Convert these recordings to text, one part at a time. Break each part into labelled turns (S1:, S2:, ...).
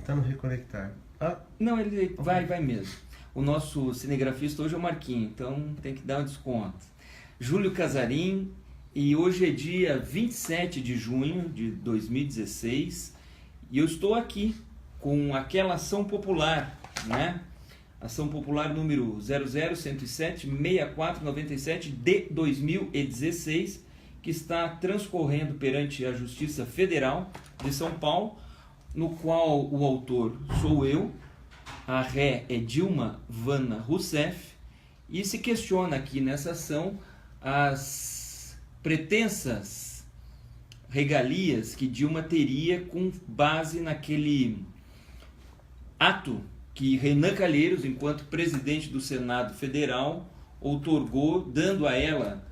S1: tentando reconectar. Ah,
S2: Não, ele vai mesmo. O nosso cinegrafista hoje é o Marquinho, então tem que dar um desconto. Júlio Casarim, e hoje é dia 27 de junho de 2016, e eu estou aqui com aquela ação popular, né? Ação popular número 00107-6497 de 2016, que está transcorrendo perante a Justiça Federal de São Paulo, no qual o autor sou eu, a ré é Dilma Vana Rousseff, e se questiona aqui nessa ação as pretensas regalias que Dilma teria com base naquele ato que Renan Calheiros, enquanto presidente do Senado Federal, outorgou, dando a ela,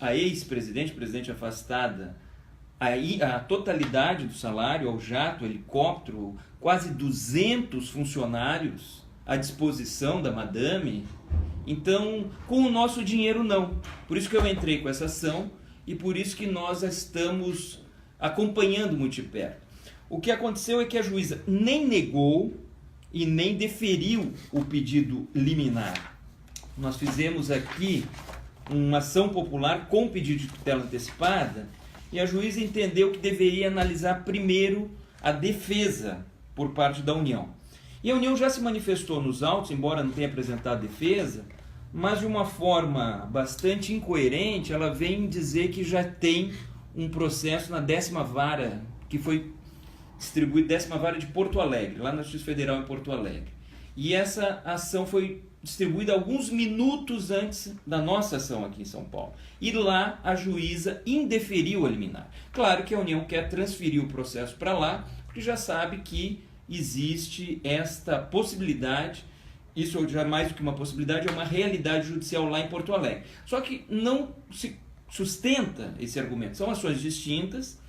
S2: a ex-presidente, presidente afastada, a totalidade do salário, ao jato, helicóptero, quase 200 funcionários à disposição da madame. Então, com o nosso dinheiro não. Por isso que eu entrei com essa ação e por isso que nós estamos acompanhando muito de perto. O que aconteceu é que a juíza nem negou e nem deferiu o pedido liminar. Nós fizemos aqui uma ação popular com pedido de tutela antecipada e a juíza entendeu que deveria analisar primeiro a defesa por parte da União. E a União já se manifestou nos autos, embora não tenha apresentado defesa, mas de uma forma bastante incoerente, ela vem dizer que já tem um processo na 10ª vara, que foi distribuído 10ª vara de Porto Alegre, lá na Justiça Federal em Porto Alegre. E essa ação foi distribuída alguns minutos antes da nossa ação aqui em São Paulo. E lá a juíza indeferiu a liminar. Claro que a União quer transferir o processo para lá, porque já sabe que existe esta possibilidade, isso já mais do que uma possibilidade, é uma realidade judicial lá em Porto Alegre. Só que não se sustenta esse argumento, são ações distintas,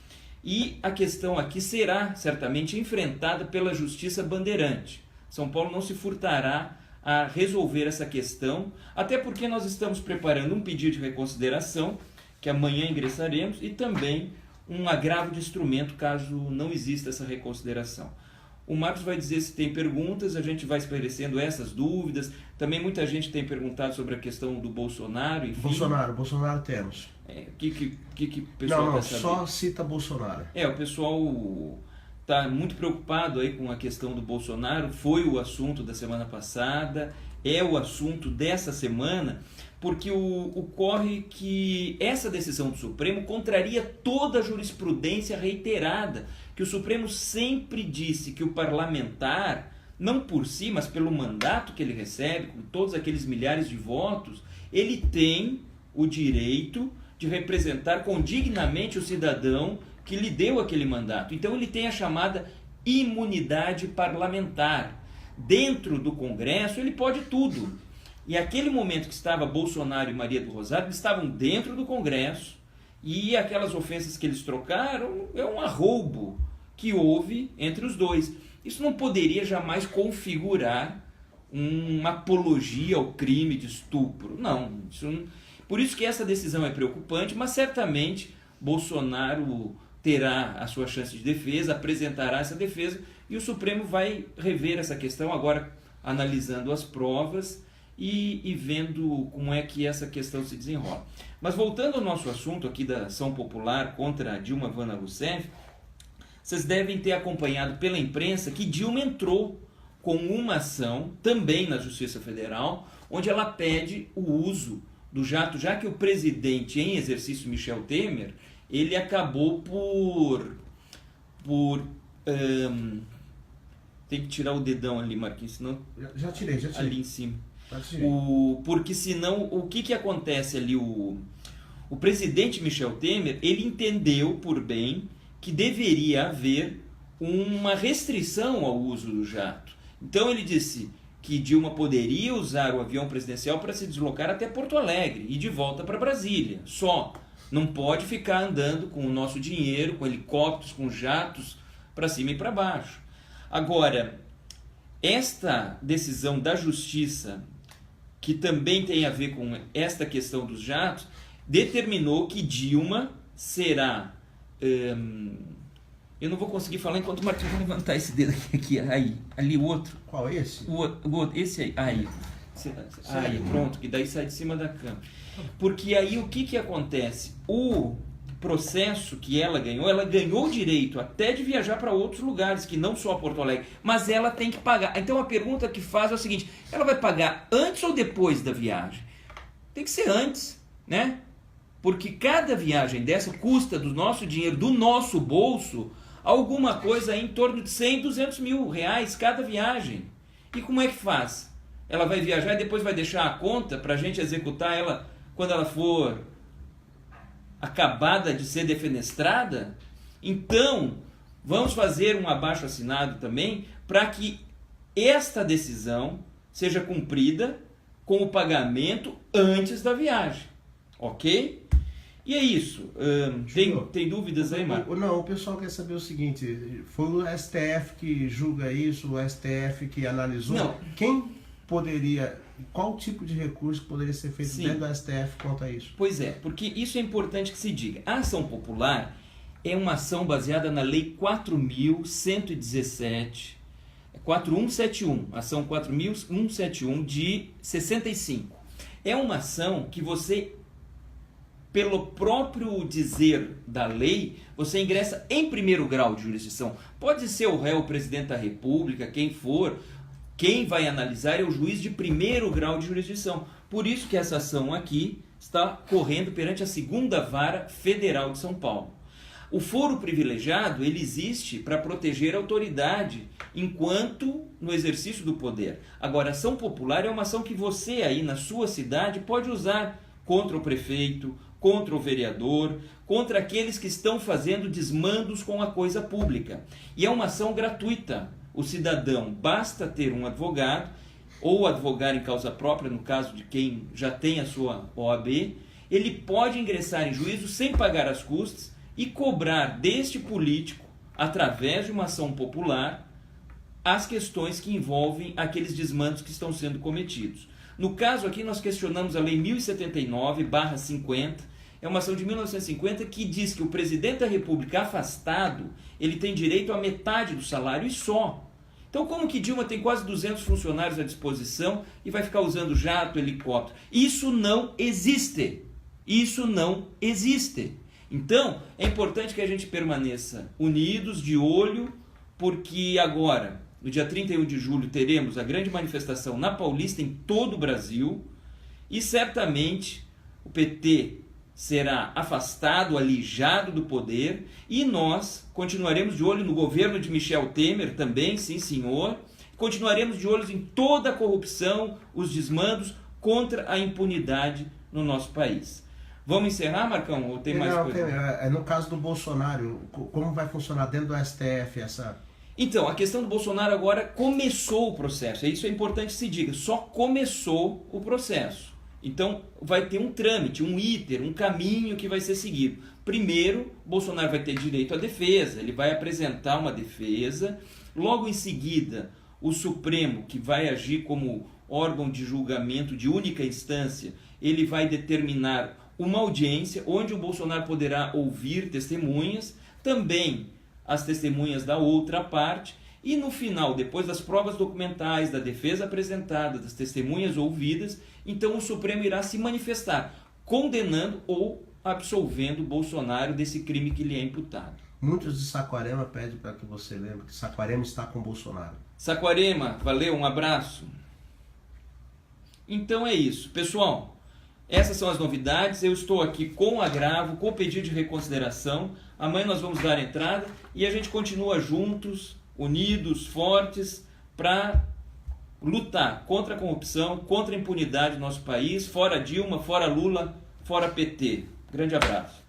S2: e a questão aqui será certamente enfrentada pela Justiça Bandeirante. São Paulo não se furtará a resolver essa questão, até porque nós estamos preparando um pedido de reconsideração, que amanhã ingressaremos, e também um agravo de instrumento caso não exista essa reconsideração. O Marcos vai dizer se tem perguntas, a gente vai esclarecendo essas dúvidas. Também muita gente tem perguntado sobre a questão do Bolsonaro, enfim.
S1: Bolsonaro temos.
S2: O que o pessoal
S1: não,
S2: quer saber?
S1: Só cita Bolsonaro.
S2: O pessoal está muito preocupado aí com a questão do Bolsonaro, foi o assunto da semana passada, é o assunto dessa semana, porque ocorre que essa decisão do Supremo contraria toda a jurisprudência reiterada, que o Supremo sempre disse que o parlamentar, não por si, mas pelo mandato que ele recebe, com todos aqueles milhares de votos, ele tem o direito de representar condignamente o cidadão que lhe deu aquele mandato. Então ele tem a chamada imunidade parlamentar. Dentro do Congresso ele pode tudo. E aquele momento que estava Bolsonaro e Maria do Rosário, eles estavam dentro do Congresso, e aquelas ofensas que eles trocaram é um arroubo que houve entre os dois. Isso não poderia jamais configurar uma apologia ao crime de estupro. Não. Por isso que essa decisão é preocupante, mas certamente Bolsonaro terá a sua chance de defesa, apresentará essa defesa, e o Supremo vai rever essa questão agora, analisando as provas e vendo como é que essa questão se desenrola. Mas voltando ao nosso assunto aqui da ação popular contra Dilma Vana Rousseff, vocês devem ter acompanhado pela imprensa que Dilma entrou com uma ação, também na Justiça Federal, onde ela pede o uso do jato, já que o presidente em exercício, Michel Temer, ele acabou tem que tirar o dedão ali, Marquinhos, senão...
S1: Já tirei.
S2: Ali em cima. Porque senão, o que acontece ali? O presidente Michel Temer, ele entendeu por bem que deveria haver uma restrição ao uso do jato. Então ele disse que Dilma poderia usar o avião presidencial para se deslocar até Porto Alegre e de volta para Brasília, só. Não pode ficar andando com o nosso dinheiro, com helicópteros, com jatos, para cima e para baixo. Agora, esta decisão da Justiça, que também tem a ver com esta questão dos jatos, determinou que Dilma será Eu não vou conseguir falar enquanto o Marquinhos vai levantar esse dedo aqui, aí. Ali o outro.
S1: Qual é esse?
S2: O outro, esse aí. Aí, pronto, que daí sai de cima da cama. Porque aí o que acontece? O processo que ela ganhou o direito até de viajar para outros lugares, que não só Porto Alegre, mas ela tem que pagar. Então a pergunta que faz é o seguinte: ela vai pagar antes ou depois da viagem? Tem que ser antes, né? Porque cada viagem dessa custa do nosso dinheiro, do nosso bolso, alguma coisa em torno de 100, 200 mil reais cada viagem. E como é que faz? Ela vai viajar e depois vai deixar a conta para a gente executar ela quando ela for acabada de ser defenestrada? Então, vamos fazer um abaixo-assinado também para que esta decisão seja cumprida com o pagamento antes da viagem. Ok? E é isso. Tem dúvidas aí, Marco?
S1: Não, o pessoal quer saber o seguinte: foi o STF que julga isso, o STF que analisou.
S2: Não.
S1: Quem poderia, qual tipo de recurso poderia ser feito dentro do STF quanto a isso?
S2: Pois é, porque isso é importante que se diga. A ação popular é uma ação baseada na Lei 4.117, 4171, ação 4.171 de 65. É uma ação que você, pelo próprio dizer da lei, você ingressa em primeiro grau de jurisdição. Pode ser o réu, o presidente da República, quem for. Quem vai analisar é o juiz de primeiro grau de jurisdição. Por isso que essa ação aqui está correndo perante a 2ª Vara Federal de São Paulo. O foro privilegiado, ele existe para proteger a autoridade enquanto no exercício do poder. Agora, a ação popular é uma ação que você aí na sua cidade pode usar contra o prefeito, contra o vereador, contra aqueles que estão fazendo desmandos com a coisa pública. E é uma ação gratuita. O cidadão basta ter um advogado, ou advogar em causa própria, no caso de quem já tem a sua OAB, ele pode ingressar em juízo sem pagar as custas e cobrar deste político, através de uma ação popular, as questões que envolvem aqueles desmandos que estão sendo cometidos. No caso aqui, nós questionamos a Lei 1079/50, é uma ação de 1950 que diz que o presidente da República afastado, ele tem direito a metade do salário e só. Então, como que Dilma tem quase 200 funcionários à disposição e vai ficar usando jato, helicóptero? Isso não existe. Isso não existe. Então, é importante que a gente permaneça unidos, de olho, porque agora, no dia 31 de julho, teremos a grande manifestação na Paulista, em todo o Brasil, e certamente o PT será afastado, alijado do poder, e nós continuaremos de olho no governo de Michel Temer também, sim senhor, continuaremos de olho em toda a corrupção, os desmandos contra a impunidade no nosso país. Vamos encerrar, Marcão, ou tem mais coisa?
S1: No caso do Bolsonaro, como vai funcionar dentro do STF essa...
S2: Então, a questão do Bolsonaro agora começou o processo, isso é importante que se diga, só começou o processo. Então, vai ter um trâmite, um iter, um caminho que vai ser seguido. Primeiro, Bolsonaro vai ter direito à defesa, ele vai apresentar uma defesa. Logo em seguida, o Supremo, que vai agir como órgão de julgamento de única instância, ele vai determinar uma audiência onde o Bolsonaro poderá ouvir testemunhas, também as testemunhas da outra parte, e no final, depois das provas documentais, da defesa apresentada, das testemunhas ouvidas, então o Supremo irá se manifestar, condenando ou absolvendo Bolsonaro desse crime que lhe é imputado.
S1: Muitos de Saquarema pedem para que você lembre que Saquarema está com Bolsonaro.
S2: Saquarema, valeu, um abraço. Então é isso. Pessoal, essas são as novidades. Eu estou aqui com o agravo, com o pedido de reconsideração. Amanhã nós vamos dar entrada e a gente continua juntos, unidos, fortes, para lutar contra a corrupção, contra a impunidade do nosso país, fora Dilma, fora Lula, fora PT. Grande abraço.